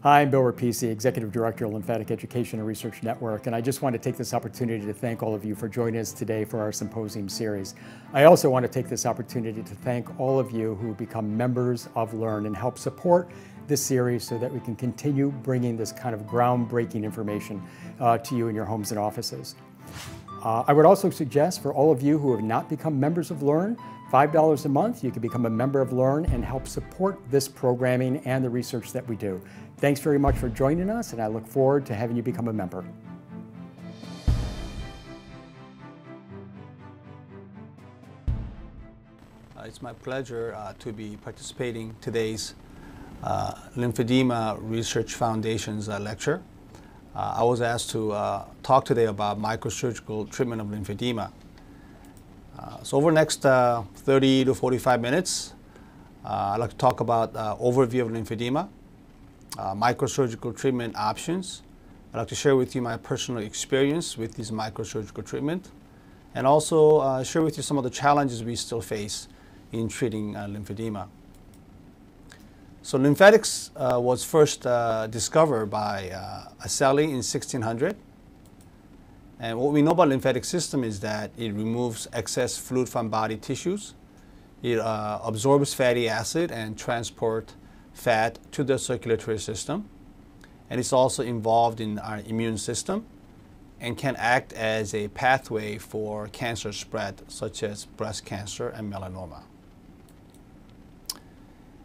Hi, I'm Bill Rapisi, Executive Director of Lymphatic Education and Research Network, and I just want to take this opportunity to thank all of you for joining us today for our symposium series. I also want to take this opportunity to thank all of you who have become members of LE&RN and help support this series so that we can continue bringing this kind of groundbreaking information to you in your homes and offices. I would also suggest for all of you who have not become members of LE&RN, $5 a month, you can become a member of LE&RN and help support this programming and the research that we do. Thanks very much for joining us, and I look forward to having you become a member. It's my pleasure to be participating in today's Lymphedema Research Foundation's lecture. I was asked to talk today about microsurgical treatment of lymphedema. So over the next 30 to 45 minutes, I'd like to talk about overview of lymphedema, microsurgical treatment options. I'd like to share with you my personal experience with this microsurgical treatment, and also share with you some of the challenges we still face in treating lymphedema. So lymphatics was first discovered by Aseli in 1600. And what we know about lymphatic system is that it removes excess fluid from body tissues. It absorbs fatty acid and transport fat to the circulatory system. And it's also involved in our immune system and can act as a pathway for cancer spread, such as breast cancer and melanoma.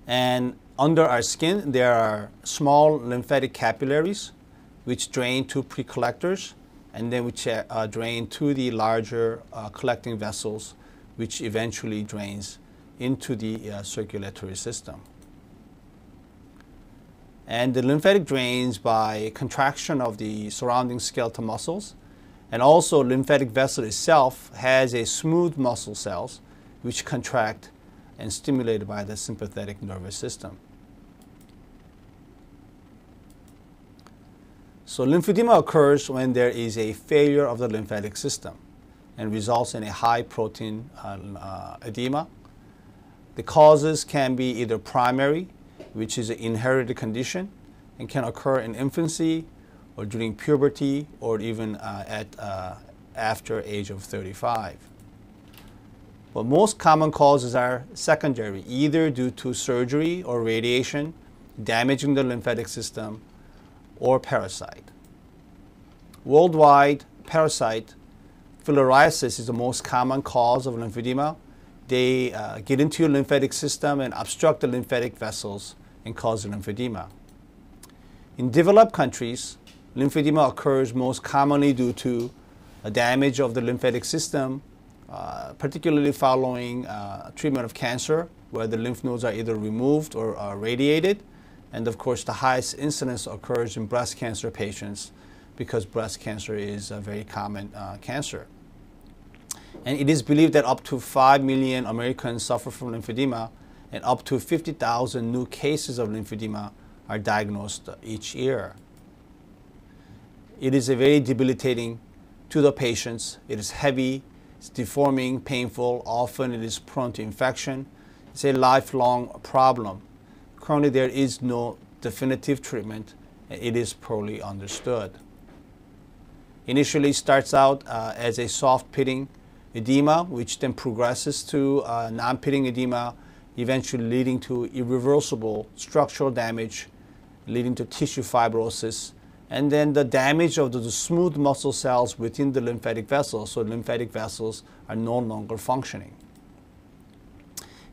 And under our skin, there are small lymphatic capillaries which drain to precollectors, and then which drain to the larger collecting vessels, which eventually drains into the circulatory system. And the lymphatic drains by contraction of the surrounding skeletal muscles, and also lymphatic vessel itself has a smooth muscle cells which contract and stimulated by the sympathetic nervous system. So lymphedema occurs when there is a failure of the lymphatic system and results in a high protein edema. The causes can be either primary, which is an inherited condition and can occur in infancy or during puberty or even after age of 35. But most common causes are secondary, either due to surgery or radiation, damaging the lymphatic system, or parasite. Worldwide, parasite filariasis is the most common cause of lymphedema. They get into your lymphatic system and obstruct the lymphatic vessels and cause lymphedema. In developed countries, lymphedema occurs most commonly due to a damage of the lymphatic system, particularly following treatment of cancer, where the lymph nodes are either removed or radiated. And of course, the highest incidence occurs in breast cancer patients because breast cancer is a very common cancer. And it is believed that up to 5 million Americans suffer from lymphedema, and up to 50,000 new cases of lymphedema are diagnosed each year. It is a very debilitating to the patients. It is heavy, it's deforming, painful. Often it is prone to infection. It's a lifelong problem. Currently, there is no definitive treatment, and it is poorly understood. Initially, it starts out as a soft pitting edema, which then progresses to non-pitting edema, eventually leading to irreversible structural damage, leading to tissue fibrosis, and then the damage of the smooth muscle cells within the lymphatic vessels, so lymphatic vessels are no longer functioning.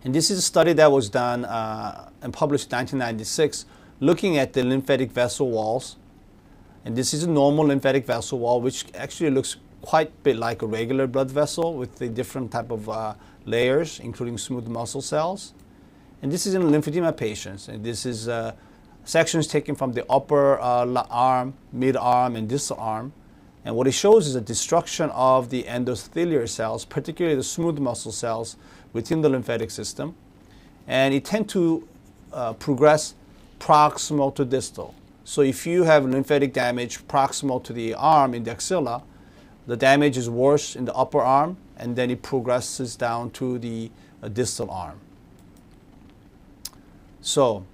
And this is a study that was done and published in 1996, looking at the lymphatic vessel walls. And this is a normal lymphatic vessel wall, which actually looks quite a bit like a regular blood vessel with the different type of layers, including smooth muscle cells. And this is in lymphedema patients. And this is sections taken from the upper arm, mid-arm, and distal arm. And what it shows is a destruction of the endothelial cells, particularly the smooth muscle cells within the lymphatic system. And it tends to progress proximal to distal. So if you have lymphatic damage proximal to the arm in the axilla, the damage is worse in the upper arm, and then it progresses down to the distal arm. So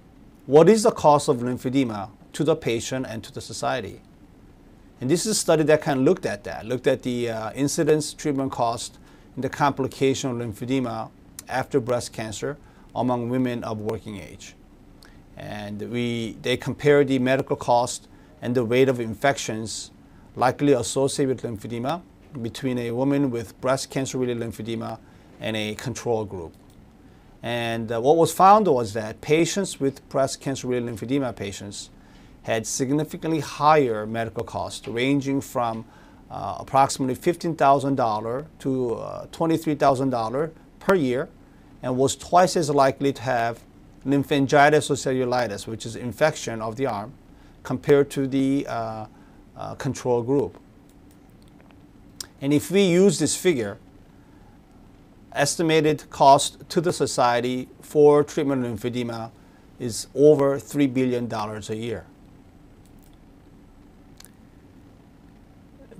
what is the cause of lymphedema? to the patient and to the society. And this is a study that kind of looked at the incidence, treatment cost, and the complication of lymphedema after breast cancer among women of working age. And they compared the medical cost and the rate of infections likely associated with lymphedema between a woman with breast cancer-related lymphedema and a control group. And what was found was that patients with breast cancer-related lymphedema patients had significantly higher medical costs, ranging from approximately $15,000 to $23,000 per year, and was twice as likely to have lymphangitis or cellulitis, which is infection of the arm, compared to the control group. And if we use this figure, estimated cost to the society for treatment of lymphedema is over $3 billion a year.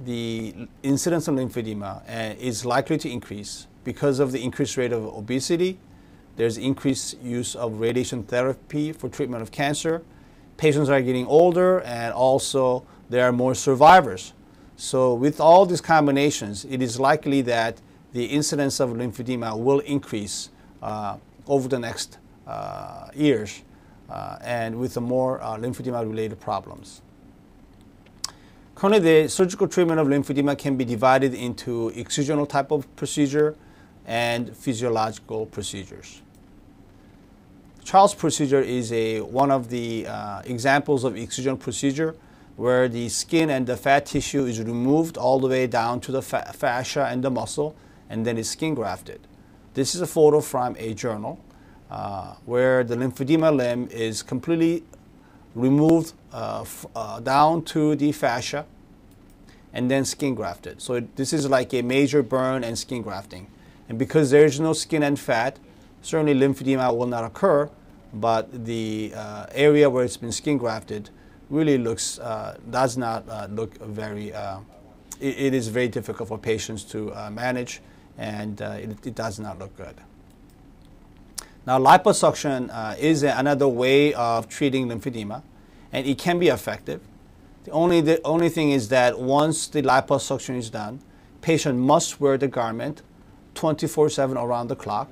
The incidence of lymphedema is likely to increase because of the increased rate of obesity. There's increased use of radiation therapy for treatment of cancer. Patients are getting older, and also there are more survivors. So with all these combinations, it is likely that the incidence of lymphedema will increase over the next years, and with the more lymphedema-related problems. Currently, the surgical treatment of lymphedema can be divided into excisional type of procedure and physiological procedures. Charles procedure is one of the examples of excisional procedure, where the skin and the fat tissue is removed all the way down to the fascia and the muscle, and then is skin grafted. This is a photo from a journal where the lymphedema limb is completely removed down to the fascia and then skin grafted. So this is like a major burn and skin grafting. And because there is no skin and fat, certainly lymphedema will not occur, but the area where it's been skin grafted really does not look very, it is very difficult for patients to manage, and it does not look good. Now, liposuction is another way of treating lymphedema, and it can be effective. The only thing is that once the liposuction is done, patient must wear the garment 24/7 around the clock.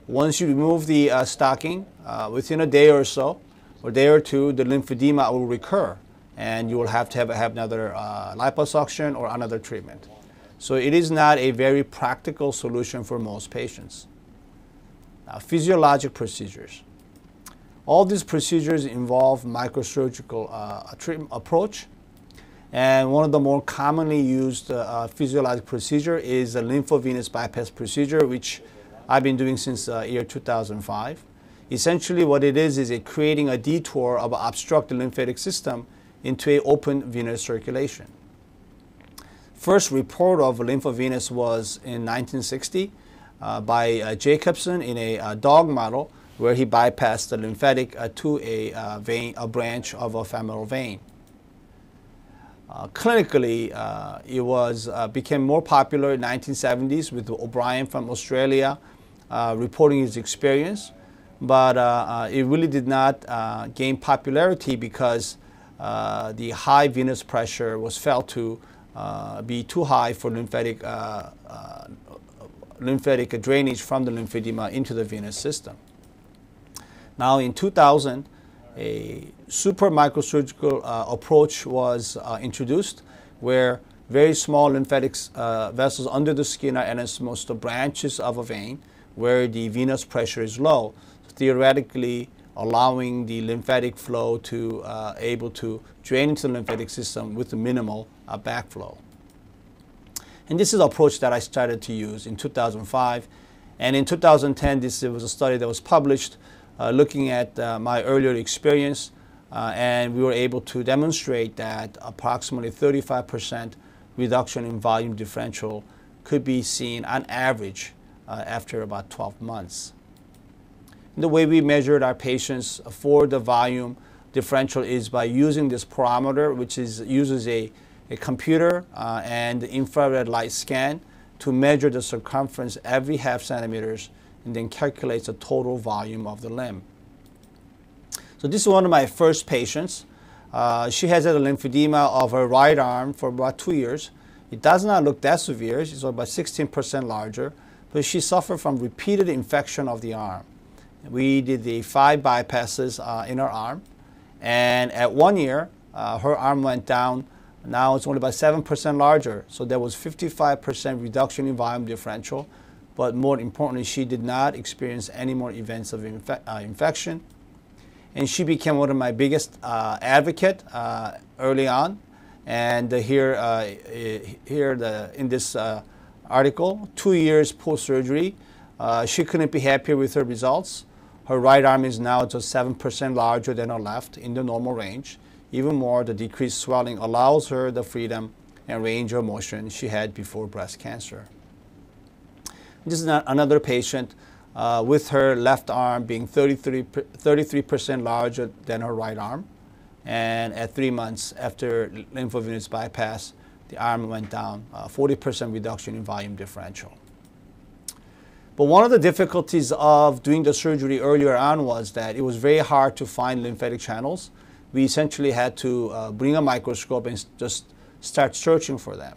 Once you remove the stocking, within a day or so, or day or two, the lymphedema will recur, and you will have to have another liposuction or another treatment. So it is not a very practical solution for most patients. Physiologic procedures. All these procedures involve microsurgical treatment approach, and one of the more commonly used physiologic procedure is the lymphovenous bypass procedure, which I've been doing since year 2005. Essentially what it is creating a detour of an obstructed lymphatic system into an open venous circulation. First report of lymphovenous was in 1960 by Jacobson in a dog model, where he bypassed the lymphatic to a branch of a femoral vein. Clinically, it became more popular in the 1970s with O'Brien from Australia reporting his experience, but it really did not gain popularity because the high venous pressure was felt to be too high for lymphatic drainage from the lymphedema into the venous system. Now in 2000, a super microsurgical approach was introduced, where very small lymphatic vessels under the skin are anastomosed to branches of a vein where the venous pressure is low, theoretically allowing the lymphatic flow to able to drain into the lymphatic system with minimal backflow. And this is an approach that I started to use in 2005. And in 2010, this was a study that was published looking at my earlier experience, and we were able to demonstrate that approximately 35% reduction in volume differential could be seen on average after about 12 months. And the way we measured our patients for the volume differential is by using this parameter, which uses a computer and infrared light scan to measure the circumference every half centimeters, and then calculates the total volume of the limb. So this is one of my first patients. She has had a lymphedema of her right arm for about 2 years. It does not look that severe. She's about 16% larger, but she suffered from repeated infection of the arm. We did the 5 bypasses in her arm, and at 1 year, her arm went down. Now it's only about 7% larger, so there was 55% reduction in volume differential, but more importantly, she did not experience any more events of infection. And she became one of my biggest advocate early on. And here in this article, 2 years post-surgery, she couldn't be happier with her results. Her right arm is now just 7% larger than her left in the normal range. Even more, the decreased swelling allows her the freedom and range of motion she had before breast cancer. This is another patient with her left arm being 33% larger than her right arm. And at 3 months after lymphovenous bypass, the arm went down, 40% reduction in volume differential. But one of the difficulties of doing the surgery earlier on was that it was very hard to find lymphatic channels. We essentially had to bring a microscope and just start searching for them.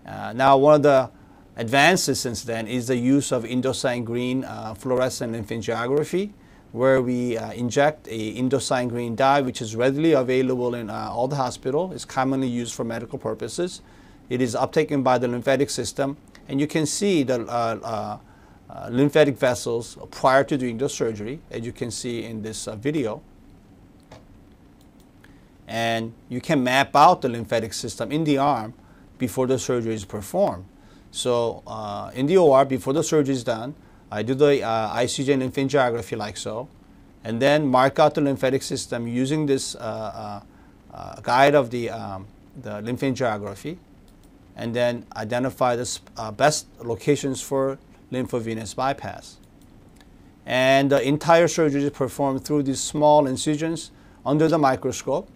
Now, one of the advances since then is the use of indocyanine green fluorescent lymphangiography, where we inject a indocyanine green dye, which is readily available in all the hospitals. It's commonly used for medical purposes. It is uptaken by the lymphatic system, and you can see the lymphatic vessels prior to doing the surgery, as you can see in this video. And you can map out the lymphatic system in the arm before the surgery is performed. So in the OR, before the surgery is done, I do the ICG lymphangiography like so, and then mark out the lymphatic system using this guide of the lymphangiography, and then identify the best locations for lymphovenous bypass. And the entire surgery is performed through these small incisions under the microscope.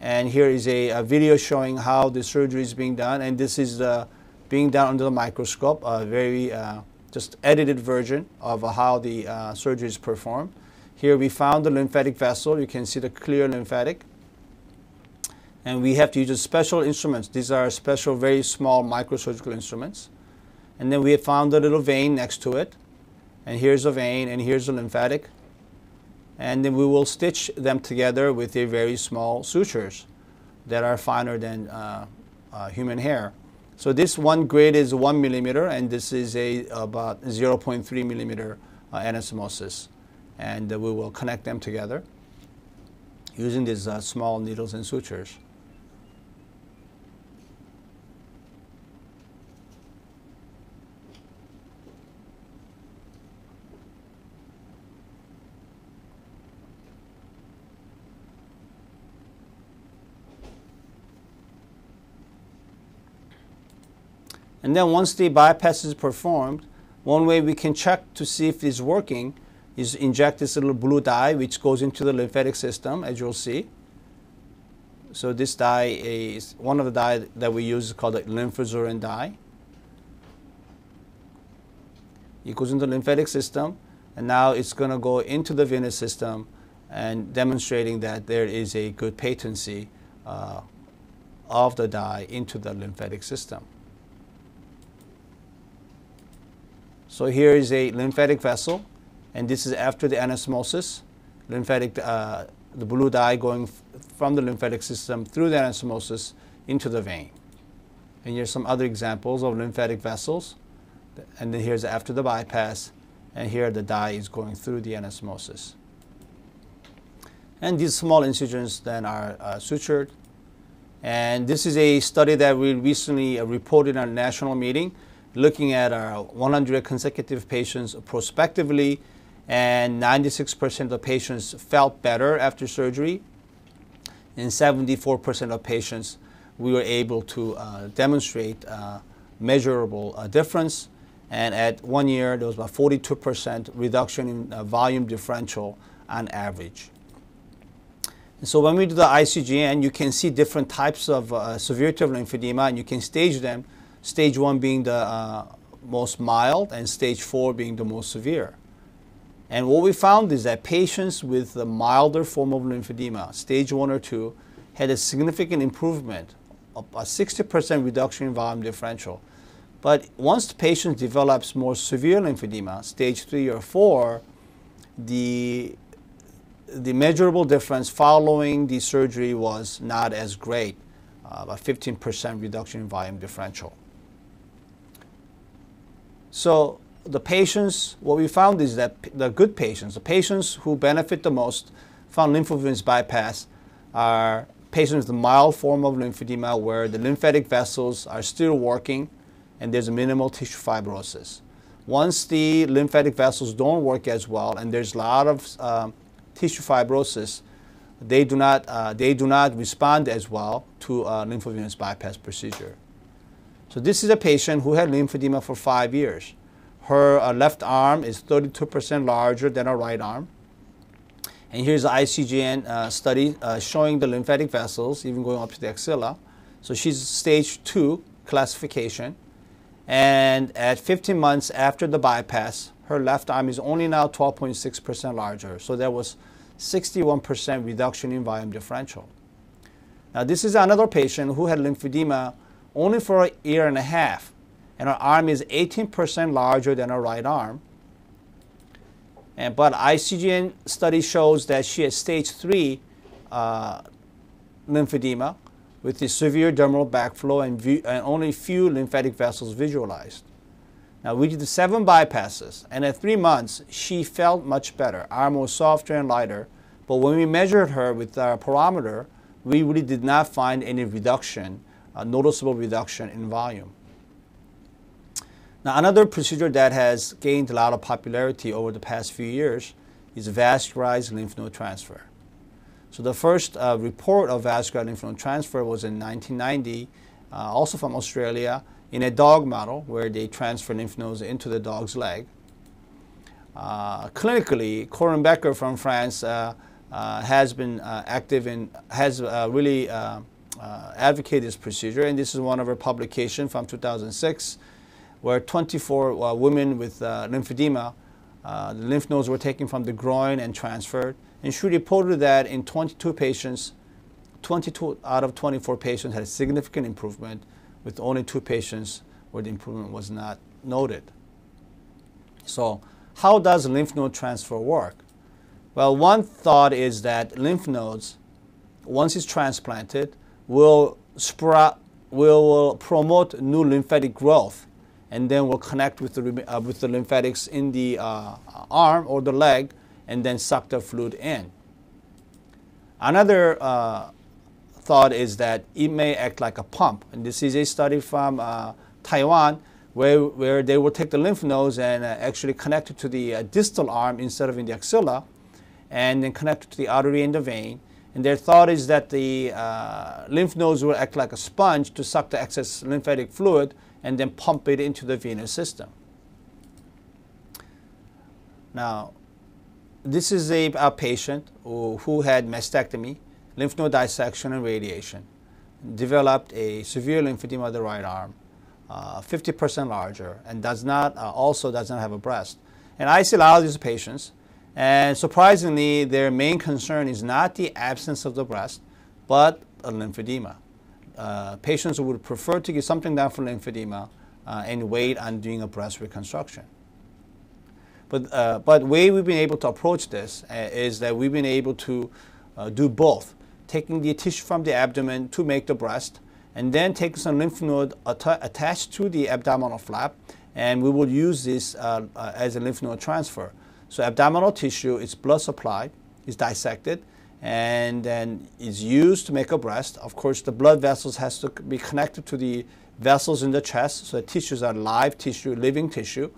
And here is a video showing how the surgery is being done, and this is being done under the microscope, a very just edited version of how the surgery is performed. Here we found the lymphatic vessel. You can see the clear lymphatic. And we have to use special instruments. These are special, very small microsurgical instruments. And then we have found a little vein next to it. And here's a vein, and here's the lymphatic. And then we will stitch them together with a very small sutures that are finer than human hair. So this one grade is 1 millimeter, and this is about 0.3 millimeter anastomosis. And we will connect them together using these small needles and sutures. And then once the bypass is performed, one way we can check to see if it's working is inject this little blue dye, which goes into the lymphatic system, as you'll see. So this dye is one of the dye that we use, called the LE&RN dye. It goes into the lymphatic system, and now it's going to go into the venous system, and demonstrating that there is a good patency of the dye into the lymphatic system. So here is a lymphatic vessel, and this is after the anastomosis. Lymphatic, the blue dye going from the lymphatic system through the anastomosis into the vein. And here's some other examples of lymphatic vessels. And then here's after the bypass, and here the dye is going through the anastomosis. And these small incisions then are sutured. And this is a study that we recently reported at a national meeting, looking at our 100 consecutive patients prospectively, and 96% of patients felt better after surgery. In 74% of patients, we were able to demonstrate measurable difference. And at 1 year, there was about 42% reduction in volume differential on average. And so when we do the ICGN, you can see different types of severity of lymphedema, and you can stage them. Stage 1 being the most mild, and stage 4 being the most severe. And what we found is that patients with a milder form of lymphedema, stage 1 or 2, had a significant improvement, of a 60% reduction in volume differential. But once the patient develops more severe lymphedema, stage 3 or 4, the measurable difference following the surgery was not as great, about 15% reduction in volume differential. So the patients, what we found is that the good patients, the patients who benefit the most from lymphovenous bypass are patients with a mild form of lymphedema where the lymphatic vessels are still working and there's a minimal tissue fibrosis. Once the lymphatic vessels don't work as well and there's a lot of tissue fibrosis, they do not respond as well to a lymphovenous bypass procedure. So this is a patient who had lymphedema for 5 years. Her left arm is 32% larger than her right arm. And here's an ICGN study showing the lymphatic vessels even going up to the axilla. So she's stage 2 classification. And at 15 months after the bypass, her left arm is only now 12.6% larger. So there was 61% reduction in volume differential. Now this is another patient who had lymphedema only for a year and a half. And her arm is 18% larger than her right arm. But ICGN study shows that she has stage 3 lymphedema with the severe dermal backflow and only few lymphatic vessels visualized. Now we did 7 bypasses, and at 3 months she felt much better. Arm was softer and lighter, but when we measured her with our pyrometer, we really did not find any reduction, noticeable reduction in volume. Now another procedure that has gained a lot of popularity over the past few years is vascularized lymph node transfer. So the first report of vascular lymph node transfer was in 1990, also from Australia, in a dog model where they transfer lymph nodes into the dog's leg. Clinically, Corinne Becker from France has been active and has really advocated this procedure, and this is one of her publications from 2006, where 24 women with lymphedema, the lymph nodes were taken from the groin and transferred. And she reported that in 22 patients, 22 out of 24 patients had a significant improvement, with only 2 patients where the improvement was not noted. So how does lymph node transfer work? Well, one thought is that lymph nodes, once it's transplanted, will promote new lymphatic growth, and then will connect with the lymphatics in the arm or the leg, and then suck the fluid in. Another thought is that it may act like a pump. And this is a study from Taiwan where they will take the lymph nodes and actually connect it to the distal arm instead of in the axilla, and then connect it to the artery and the vein. And their thought is that the lymph nodes will act like a sponge to suck the excess lymphatic fluid and then pump it into the venous system. Now, this is a patient who had mastectomy, lymph node dissection, and radiation, developed a severe lymphedema of the right arm, 50% larger, and also does not have a breast. And I see a lot of these patients, and surprisingly, their main concern is not the absence of the breast, but a lymphedema. Patients would prefer to get something done for lymphedema and wait on doing a breast reconstruction. But the way we've been able to approach this is that we've been able to do both, taking the tissue from the abdomen to make the breast, and then take some lymph node attached to the abdominal flap, and we will use this as a lymph node transfer. So abdominal tissue is blood supplied, is dissected, and then is used to make a breast. Of course, the blood vessels has to be connected to the vessels in the chest, so the tissues are live tissue, living tissue.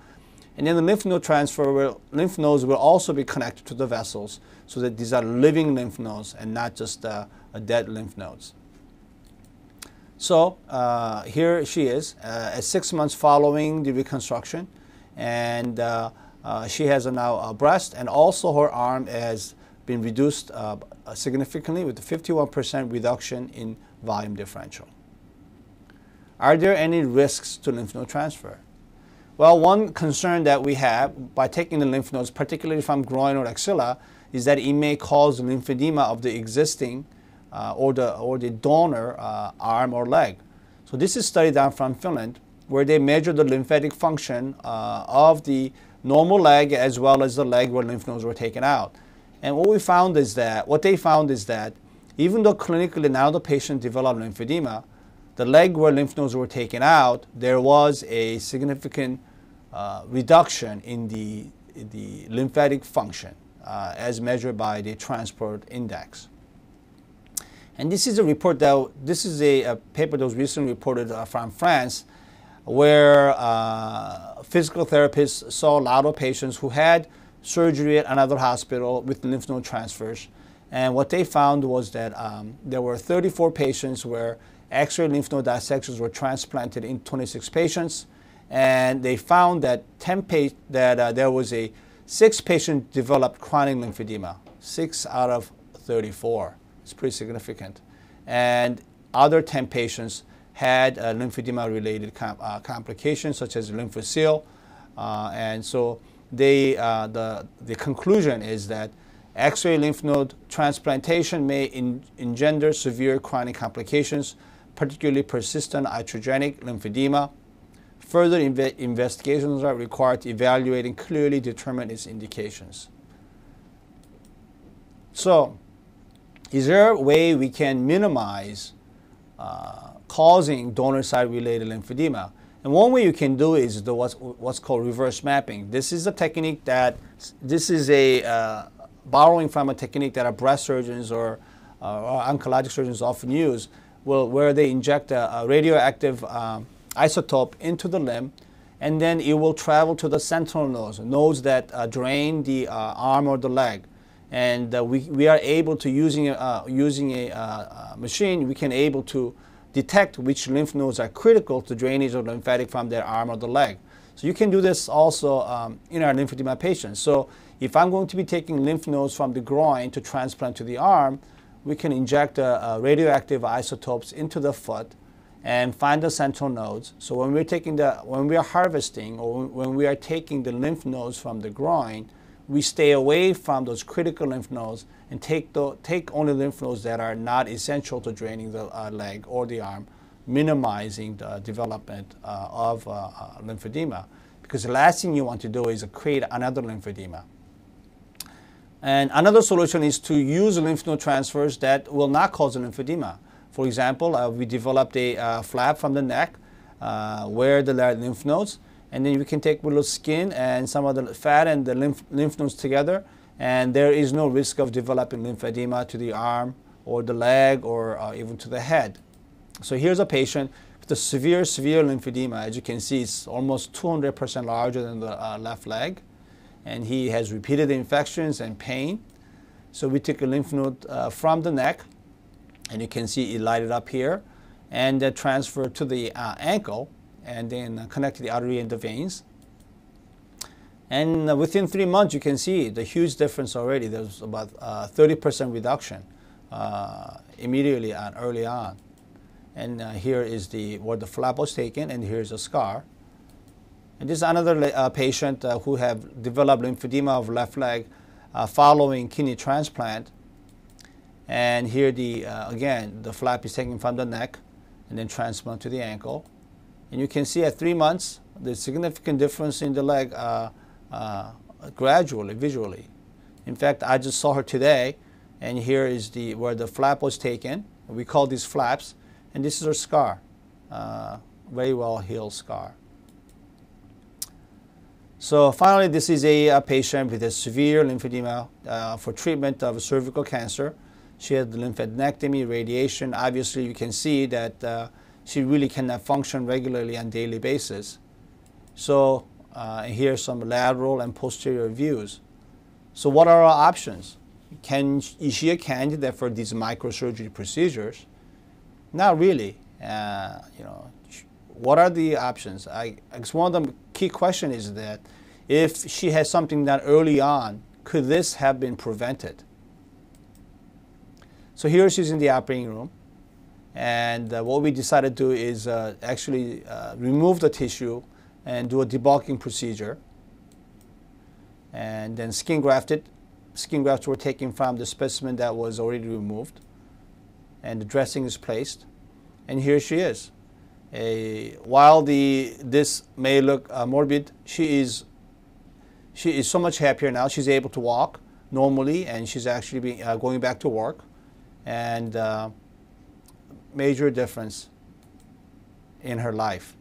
And then the lymph node transfer, lymph nodes will also be connected to the vessels, so that these are living lymph nodes and not just dead lymph nodes. So here she is at 6 months following the reconstruction, and she has now a breast, and also her arm has been reduced significantly with a 51% reduction in volume differential. Are there any risks to lymph node transfer? Well, one concern that we have by taking the lymph nodes, particularly from groin or axilla, is that it may cause lymphedema of the existing or the donor arm or leg. So this is studied done from Finland, where they measure the lymphatic function of the normal leg as well as the leg where lymph nodes were taken out. And what they found is that even though clinically now the patient developed lymphedema, the leg where lymph nodes were taken out, there was a significant reduction in the lymphatic function as measured by the transport index. And this is a report this is a paper that was recently reported from France, where physical therapists saw a lot of patients who had surgery at another hospital with lymph node transfers. And what they found was that there were 34 patients where X-ray lymph node dissections were transplanted in 26 patients, and they found that there was a 6 patients developed chronic lymphedema, 6 out of 34. It's pretty significant. And other 10 patients had lymphedema-related complications such as lymphocele, and so the conclusion is that X-ray lymph node transplantation may engender severe chronic complications, particularly persistent iatrogenic lymphedema. Further investigations are required to evaluate and clearly determine its indications. So, is there a way we can minimize causing donor site related lymphedema? And one way you can do is what's called reverse mapping. This is a technique borrowing from a technique that our breast surgeons or oncologic surgeons often use, where they inject a radioactive isotope into the limb, and then it will travel to the sentinel nodes that drain the arm or the leg. And we are able to, using a machine, we can able to detect which lymph nodes are critical to drainage of lymphatic from their arm or the leg. So you can do this also in our lymphedema patients. So if I'm going to be taking lymph nodes from the groin to transplant to the arm, we can inject radioactive isotopes into the foot and find the sentinel nodes. So when we are harvesting or when we are taking the lymph nodes from the groin, we stay away from those critical lymph nodes and take only lymph nodes that are not essential to draining the leg or the arm, minimizing the development of lymphedema. Because the last thing you want to do is create another lymphedema. And another solution is to use lymph node transfers that will not cause lymphedema. For example, we developed a flap from the neck where the lymph nodes, and then we can take a little skin and some of the fat and the lymph nodes together, and there is no risk of developing lymphedema to the arm or the leg or even to the head. So here's a patient with a severe lymphedema. As you can see, it's almost 200% larger than the left leg, and he has repeated infections and pain. So we took a lymph node from the neck, and you can see it lighted up here, and transferred to the ankle, and then connected the artery and the veins. And within 3 months, you can see the huge difference already. There's about 30% reduction immediately and early on. And here is where the flap was taken, and here's a scar. And this is another patient who have developed lymphedema of left leg following kidney transplant. And here again, the flap is taken from the neck and then transplanted to the ankle. And you can see at 3 months, the significant difference in the leg gradually, visually. In fact, I just saw her today, and here is where the flap was taken. We call these flaps, and this is her scar, very well healed scar. So finally, this is a patient with a severe lymphedema for treatment of cervical cancer. She had lymphadenectomy, radiation. Obviously, you can see that she really cannot function regularly on a daily basis. So here's some lateral and posterior views. So what are our options? Is she a candidate for these microsurgery procedures? Not really. What are the options? I guess one of the key questions is that if she has something done early on, could this have been prevented? So here she's in the operating room, and what we decided to do is actually remove the tissue and do a debulking procedure. And then skin grafts were taken from the specimen that was already removed, and the dressing is placed, and here she is. While this may look morbid, she is so much happier now. She's able to walk normally, and she's actually going back to work, and major difference in her life.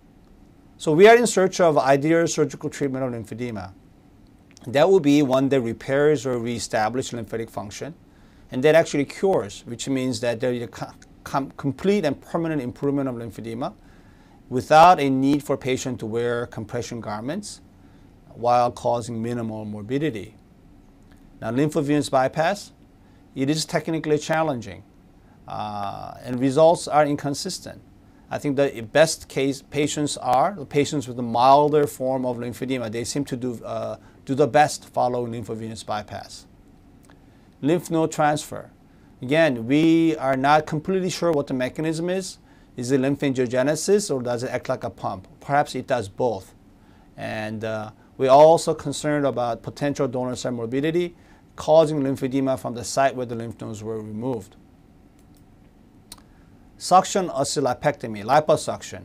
So we are in search of ideal surgical treatment of lymphedema. That will be one that repairs or reestablishes lymphatic function, and that actually cures, which means that there is a complete and permanent improvement of lymphedema without a need for patient to wear compression garments while causing minimal morbidity. Now, lymphovenous bypass, it is technically challenging, and results are inconsistent. I think the best case patients are the patients with a milder form of lymphedema. They seem to do the best following lymphovenous bypass. Lymph node transfer. Again, we are not completely sure what the mechanism is. Is it lymph angiogenesis, or does it act like a pump? Perhaps it does both. And we're also concerned about potential donor cell morbidity causing lymphedema from the site where the lymph nodes were removed. Suction oscillopectomy, liposuction.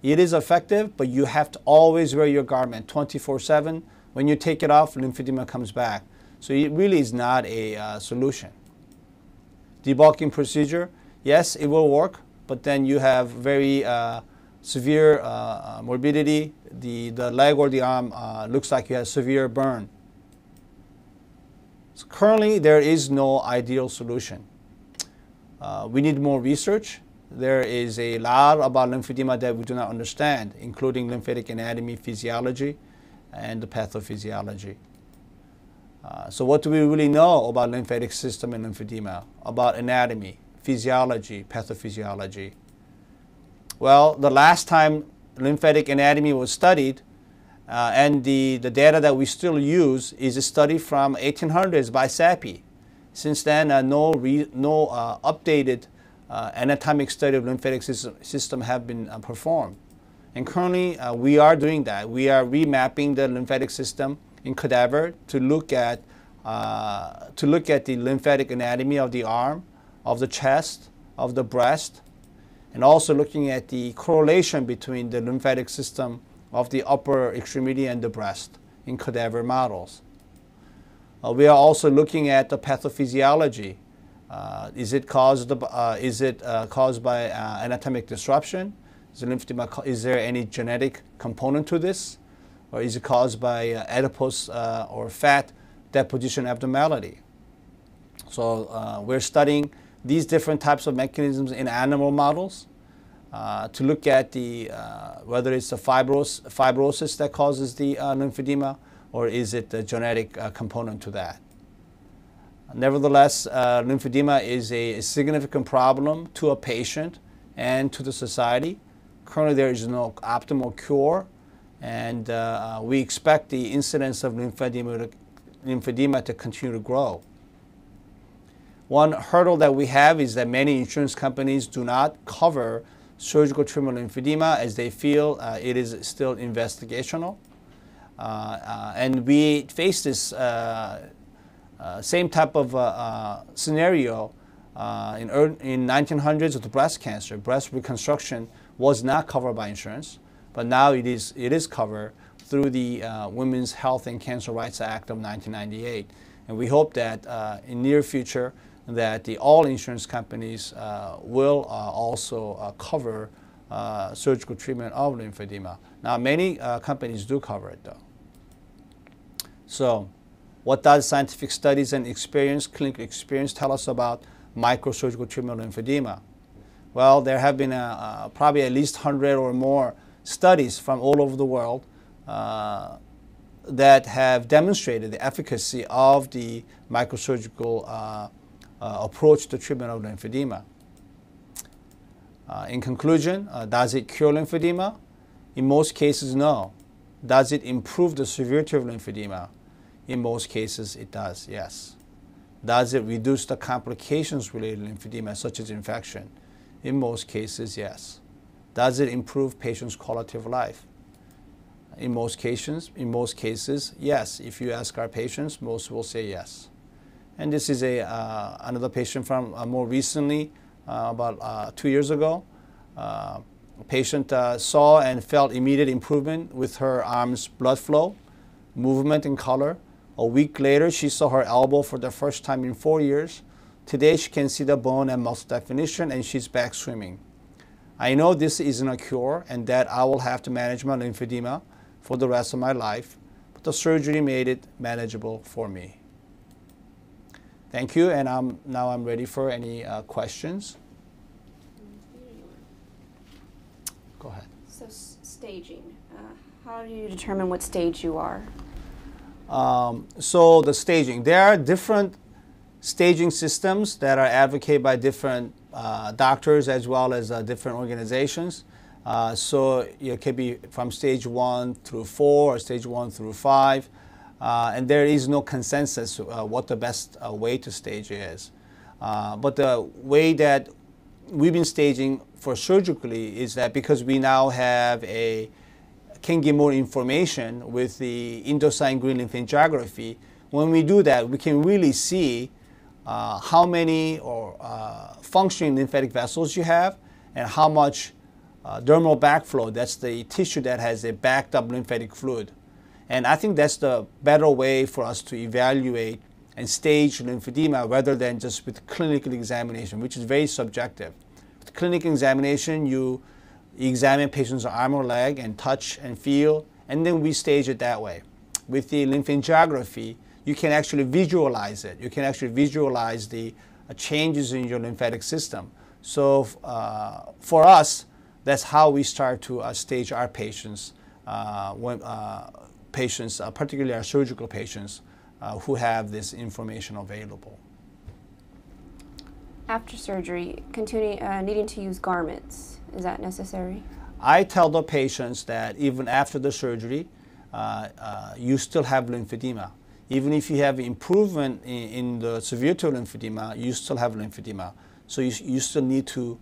It is effective, but you have to always wear your garment 24/7. When you take it off, lymphedema comes back. So it really is not a solution. Debulking procedure, yes, it will work, but then you have very severe morbidity. The leg or the arm looks like you have severe burn. So currently, there is no ideal solution. We need more research. There is a lot about lymphedema that we do not understand, including lymphatic anatomy, physiology, and the pathophysiology. So what do we really know about lymphatic system and lymphedema, about anatomy, physiology, pathophysiology? Well, the last time lymphatic anatomy was studied, and the data that we still use is a study from 1800s by Sappi. Since then, no updated anatomic study of lymphatic system have been performed. And currently, we are doing that. We are remapping the lymphatic system in cadaver to look at the lymphatic anatomy of the arm, of the chest, of the breast, and also looking at the correlation between the lymphatic system of the upper extremity and the breast in cadaver models. We are also looking at the pathophysiology. Is it caused by anatomic disruption? Is there any genetic component to this? Or is it caused by adipose or fat deposition abnormality? So we're studying these different types of mechanisms in animal models to look at whether it's the fibrosis that causes the lymphedema, or is it the genetic component to that. Nevertheless, lymphedema is a significant problem to a patient and to the society. Currently, there is no optimal cure, and we expect the incidence of lymphedema to continue to grow. One hurdle that we have is that many insurance companies do not cover surgical treatment of lymphedema, as they feel it is still investigational. And we face this same type of scenario in 1900s with breast cancer. Breast reconstruction was not covered by insurance, but now it is covered through the Women's Health and Cancer Rights Act of 1998. And we hope that in near future that all insurance companies will also cover surgical treatment of lymphedema. Now, many companies do cover it, though. So, what does scientific studies and clinical experience tell us about microsurgical treatment of lymphedema? Well, there have been probably at least 100 or more studies from all over the world that have demonstrated the efficacy of the microsurgical approach to treatment of lymphedema. In conclusion, does it cure lymphedema? In most cases, no. Does it improve the severity of lymphedema? In most cases, it does, yes. Does it reduce the complications related to lymphedema, such as infection? In most cases, yes. Does it improve patients' quality of life? In most cases, yes. If you ask our patients, most will say yes. And this is another patient from more recently, about 2 years ago. A patient saw and felt immediate improvement with her arm's blood flow, movement, and color. A week later, she saw her elbow for the first time in 4 years. Today, she can see the bone and muscle definition, and she's back swimming. I know this isn't a cure and that I will have to manage my lymphedema for the rest of my life, but the surgery made it manageable for me. Thank you, and now I'm ready for any questions. Go ahead. So staging, how do you determine what stage you are? So the staging, there are different staging systems that are advocated by different doctors as well as different organizations. So it could be from stage 1 through 4 or stage 1 through 5. And there is no consensus what the best way to stage is. But the way that we've been staging for surgically is that because we now can get more information with the indocyanine green lymph angiography, when we do that, we can really see how many functioning lymphatic vessels you have and how much dermal backflow, that's the tissue that has a backed up lymphatic fluid. And I think that's the better way for us to evaluate and stage lymphedema rather than just with clinical examination, which is very subjective. With clinical examination, you examine patient's arm or leg and touch and feel, and then we stage it that way. With the lymph angiography, you can actually visualize it. You can actually visualize the changes in your lymphatic system. So for us, that's how we start to stage our patients, particularly our surgical patients who have this information available. After surgery, needing to use garments, is that necessary? I tell the patients that even after the surgery, you still have lymphedema. Even if you have improvement in the severity of lymphedema, you still have lymphedema. So you still need to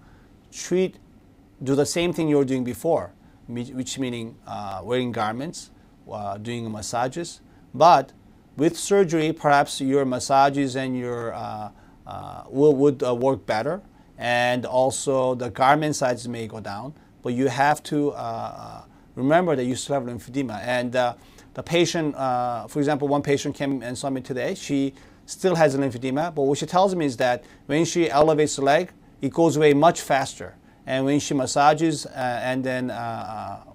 do the same thing you were doing before, which meaning wearing garments, doing massages. But with surgery, perhaps your massages and your would work better, and also the garment sizes may go down. But you have to remember that you still have lymphedema. And the patient, for example, one patient came and saw me today. She still has lymphedema, but what she tells me is that when she elevates the leg, it goes away much faster. And when she massages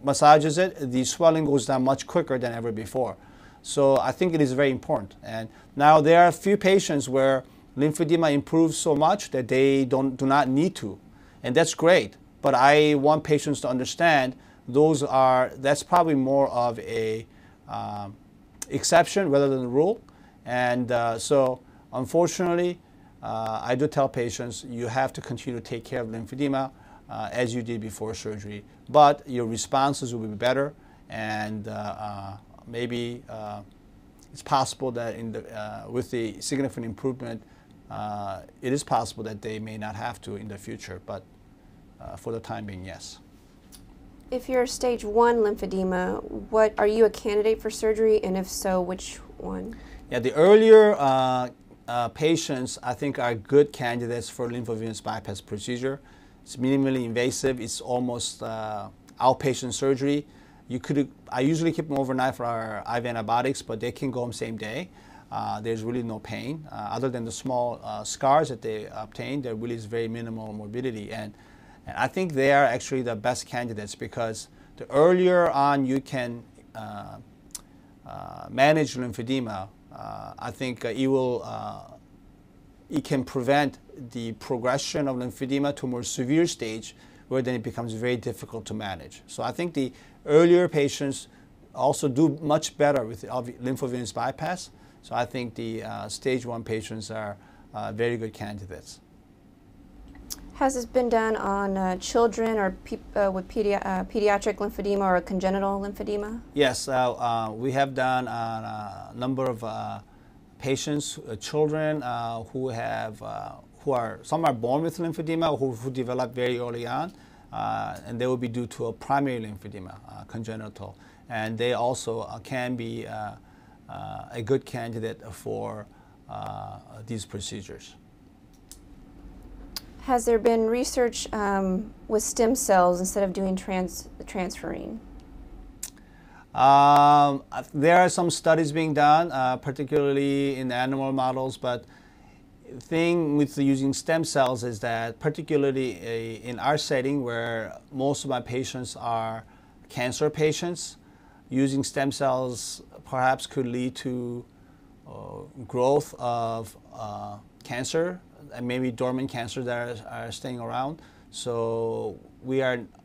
massages it, the swelling goes down much quicker than ever before. So I think it is very important. And now there are a few patients where lymphedema improves so much that they do not need to. And that's great. But I want patients to understand that's probably more of a exception rather than the rule. And so unfortunately, I do tell patients you have to continue to take care of lymphedema as you did before surgery. But your responses will be better, and maybe it's possible that with the significant improvement, it is possible that they may not have to in the future, but for the time being, yes. If you're stage 1 lymphedema, are you a candidate for surgery, and if so, which one? Yeah, the earlier patients, I think, are good candidates for lymphovenous bypass procedure. It's minimally invasive. It's almost outpatient surgery. I usually keep them overnight for our IV antibiotics, but they can go home same day. There's really no pain. Other than the small scars that they obtain, there really is very minimal morbidity. And I think they are actually the best candidates because the earlier on you can manage lymphedema, I think it can prevent the progression of lymphedema to a more severe stage where then it becomes very difficult to manage. So I think the earlier patients also do much better with lymphovenous bypass. So I think the stage 1 patients are very good candidates. Has this been done on children or with pediatric lymphedema or congenital lymphedema? Yes, we have done a number of patients, children some are born with lymphedema who develop very early on, and they will be due to a primary lymphedema, congenital. and they also can be a good candidate for these procedures. Has there been research with stem cells instead of doing transferring? There are some studies being done, particularly in animal models, but the thing with using stem cells is that particularly in our setting where most of my patients are cancer patients, using stem cells perhaps could lead to growth of cancer and maybe dormant cancers that are staying around. So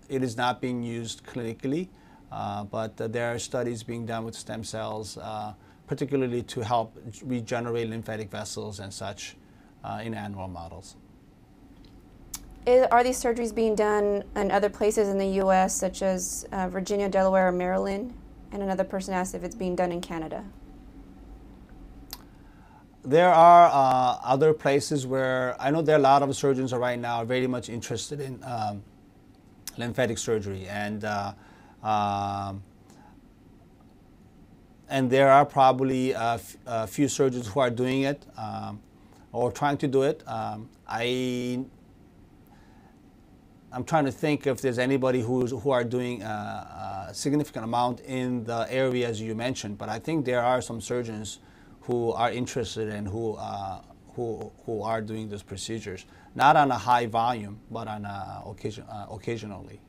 it is not being used clinically, but there are studies being done with stem cells, particularly to help regenerate lymphatic vessels and such in animal models. Are these surgeries being done in other places in the U.S., such as Virginia, Delaware, or Maryland? And another person asked if it's being done in Canada. There are other places where I know there are a lot of surgeons right now are very much interested in lymphatic surgery, and there are probably a few surgeons who are doing it or trying to do it. I'm trying to think if there's anybody who are doing a significant amount in the areas you mentioned, but I think there are some surgeons who are interested and who are doing those procedures, not on a high volume, but on occasionally.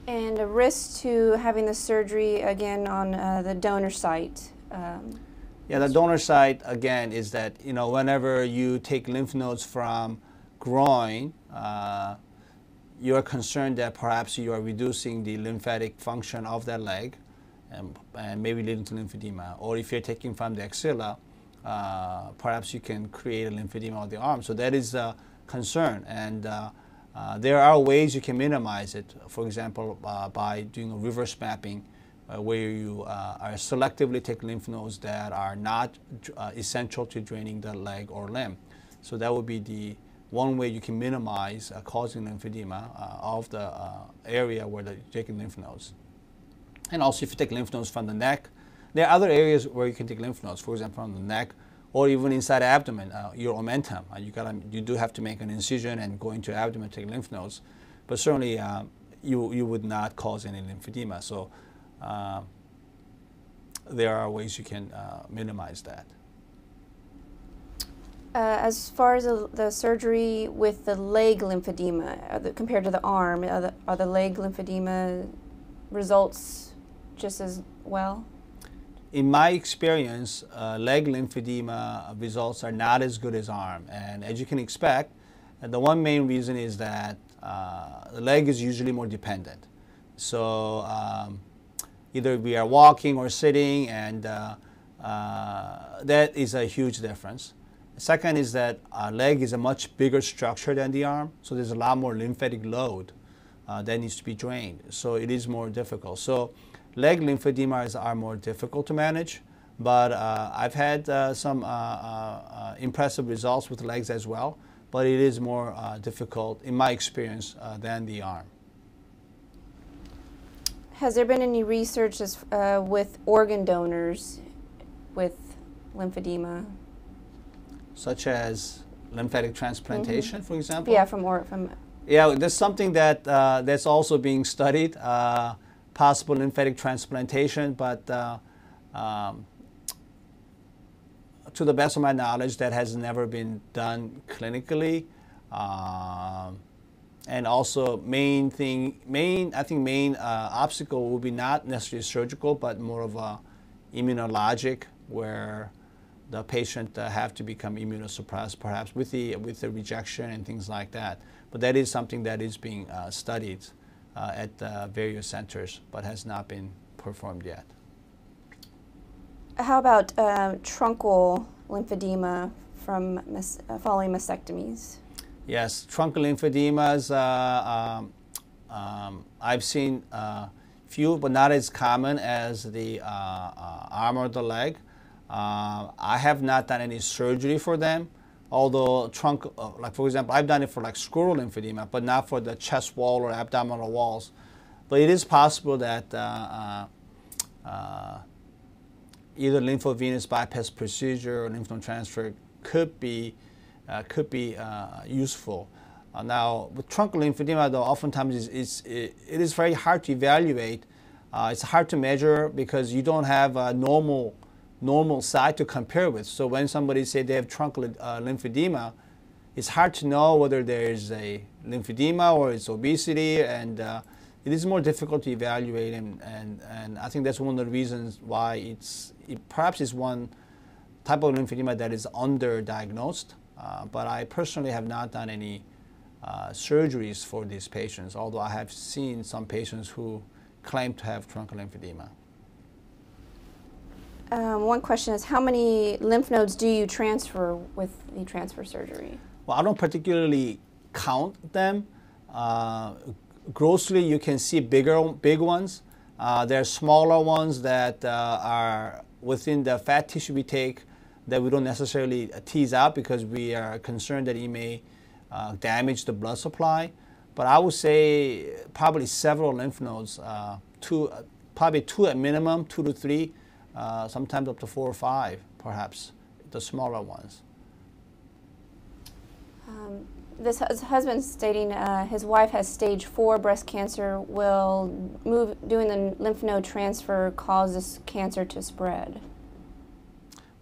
And a risk to having the surgery again on the donor site. Yeah, the donor site again is that whenever you take lymph nodes from groin, you are concerned that perhaps you are reducing the lymphatic function of that leg and maybe leading to lymphedema. Or if you're taking from the axilla, perhaps you can create a lymphedema of the arm. So that is a concern. And there are ways you can minimize it, for example, by doing a reverse mapping where you are selectively take lymph nodes that are not essential to draining the leg or limb. So that would be the one way you can minimize causing lymphedema of the area where they're taking lymph nodes. And also if you take lymph nodes from the neck, there are other areas where you can take lymph nodes, for example from the neck or even inside the abdomen, your omentum. You do have to make an incision and go into abdomen to take lymph nodes, but certainly you would not cause any lymphedema. So there are ways you can minimize that. As far as the surgery with the leg lymphedema compared to the arm, are the leg lymphedema results just as well? In my experience, leg lymphedema results are not as good as arm. And as you can expect, the one main reason is that the leg is usually more dependent. So either we are walking or sitting, and that is a huge difference. Second is that leg is a much bigger structure than the arm, so there's a lot more lymphatic load that needs to be drained. So it is more difficult. So leg lymphedemas are more difficult to manage, but I've had some impressive results with legs as well, but it is more difficult, in my experience, than the arm. Has there been any research with organ donors with lymphedema? Such as lymphatic transplantation, for example? Yeah, Yeah, there's something that's also being studied, possible lymphatic transplantation, but to the best of my knowledge, that has never been done clinically. And also, main obstacle will be not necessarily surgical, but more of a immunologic, where the patient have to become immunosuppressed, perhaps with the rejection and things like that. But that is something that is being studied at various centers, but has not been performed yet. How about truncal lymphedema from following mastectomies? Yes, truncal lymphedemas, I've seen few, but not as common as the arm or the leg. I have not done any surgery for them, although like for example, I've done it for like scrotal lymphedema, but not for the chest wall or abdominal walls. But it is possible that either lymphovenous bypass procedure or lymph node transfer could be useful. Now, with truncal lymphedema, though, oftentimes it is very hard to evaluate. It's hard to measure because you don't have a normal site to compare with. So when somebody say they have truncal lymphedema, it's hard to know whether there is a lymphedema or it's obesity, and it is more difficult to evaluate. And I think that's one of the reasons why it perhaps is one type of lymphedema that is underdiagnosed. But I personally have not done any surgeries for these patients, although I have seen some patients who claim to have truncal lymphedema. One question is, how many lymph nodes do you transfer with the transfer surgery? Well, I don't particularly count them. Grossly, you can see big ones. There are smaller ones that are within the fat tissue we take that we don't necessarily tease out because we are concerned that it may damage the blood supply. But I would say probably several lymph nodes, probably 2 at minimum, 2 to 3, sometimes up to 4 or 5, perhaps, the smaller ones. This husband stating his wife has stage 4 breast cancer. Will doing the lymph node transfer cause this cancer to spread?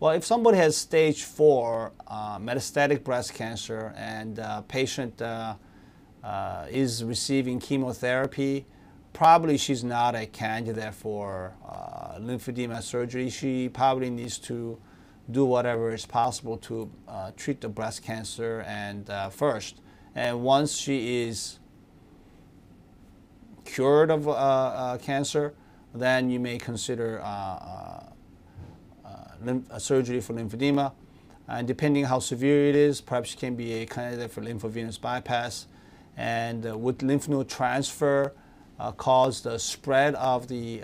Well, if somebody has stage 4 metastatic breast cancer and patient is receiving chemotherapy, probably she's not a candidate for lymphedema surgery. She probably needs to do whatever is possible to treat the breast cancer and first. And once she is cured of cancer, then you may consider surgery for lymphedema. And depending how severe it is, perhaps she can be a candidate for lymphovenous bypass. And with lymph node transfer cause the spread of the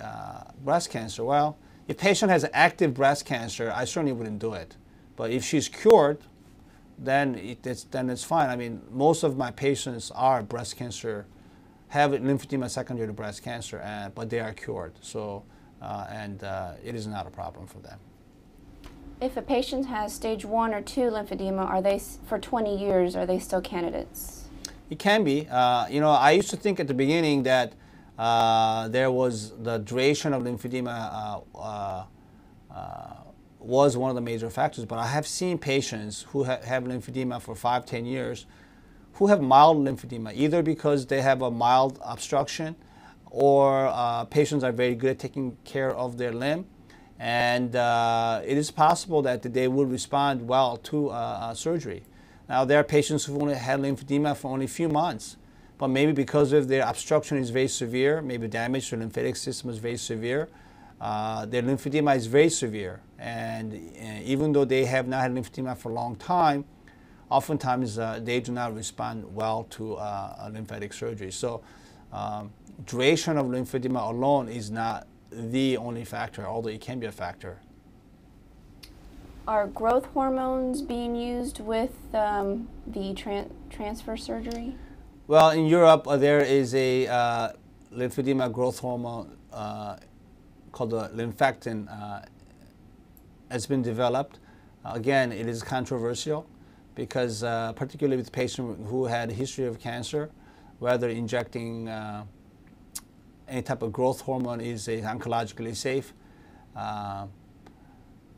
breast cancer? Well, if patient has active breast cancer, I certainly wouldn't do it. But if she's cured, then it's fine. I mean, most of my patients are breast cancer, have lymphedema secondary to breast cancer, but they are cured. So, it is not a problem for them. If a patient has stage 1 or 2 lymphedema, are they, for 20 years, are they still candidates? It can be. I used to think at the beginning that there was the duration of lymphedema was one of the major factors, but I have seen patients who have lymphedema for 5-10 years who have mild lymphedema, either because they have a mild obstruction or patients are very good at taking care of their limb, and it is possible that they will respond well to surgery. Now, there are patients who've only had lymphedema for only a few months, but maybe because of their obstruction is very severe, maybe damage to the lymphatic system is very severe, their lymphedema is very severe. And even though they have not had lymphedema for a long time, oftentimes they do not respond well to a lymphatic surgery. So duration of lymphedema alone is not the only factor, although it can be a factor. Are growth hormones being used with the transfer surgery? Well, in Europe, there is a lymphedema growth hormone called the Lymphatic has been developed. Again, it is controversial because particularly with patients who had a history of cancer, whether injecting any type of growth hormone is oncologically safe.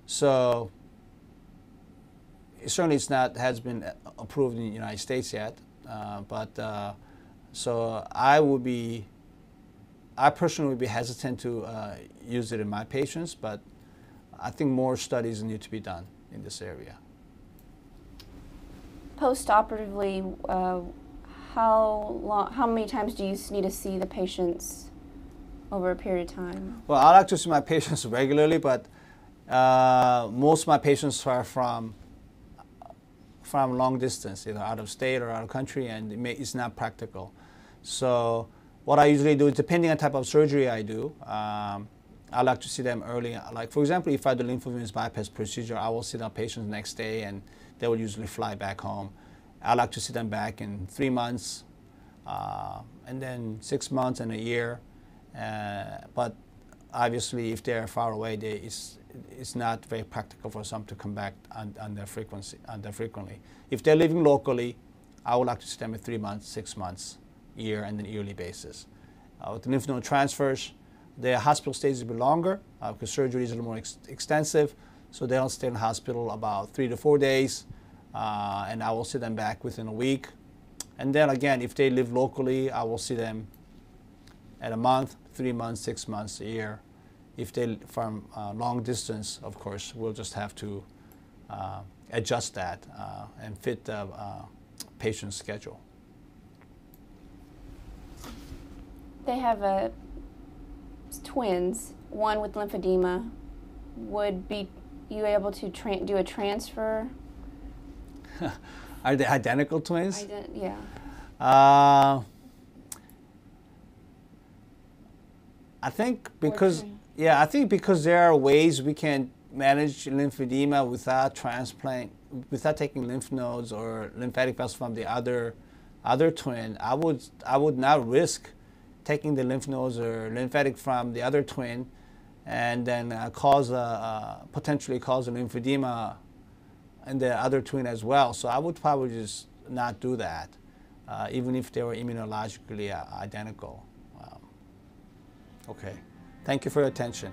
So certainly has been approved in the United States yet, so I personally would be hesitant to use it in my patients, but I think more studies need to be done in this area. Postoperatively, how many times do you need to see the patients over a period of time? Well, I like to see my patients regularly, but most of my patients are from long distance, either out of state or out of country, and it's not practical. So what I usually do, depending on the type of surgery I do, I like to see them early. Like, for example, if I do lymphovenous bypass procedure, I will see the patients next day, and they will usually fly back home. I like to see them back in 3 months, and then 6 months and a year. But obviously, if they're far away, it's not very practical for some to come back on their frequently. If they're living locally, I would like to see them at 3 months, 6 months, year, and then yearly basis. With the lymph node transfers, their hospital stays a bit longer because surgery is a little more extensive, so they'll stay in the hospital about 3 to 4 days, and I will see them back within a week. And then again, if they live locally, I will see them at a month, 3 months, 6 months, a year. If they're from long distance, of course, we'll just have to adjust that and fit the patient's schedule. They have twins, one with lymphedema. Would be you able to do a transfer? Are they identical twins? Yeah. I think because there are ways we can manage lymphedema without transplant, without taking lymph nodes or lymphatic vessels from the other twin. I would not risk taking the lymph nodes or lymphatic from the other twin, and then potentially cause a lymphedema in the other twin as well. So I would probably just not do that, even if they were immunologically identical. Okay, thank you for your attention.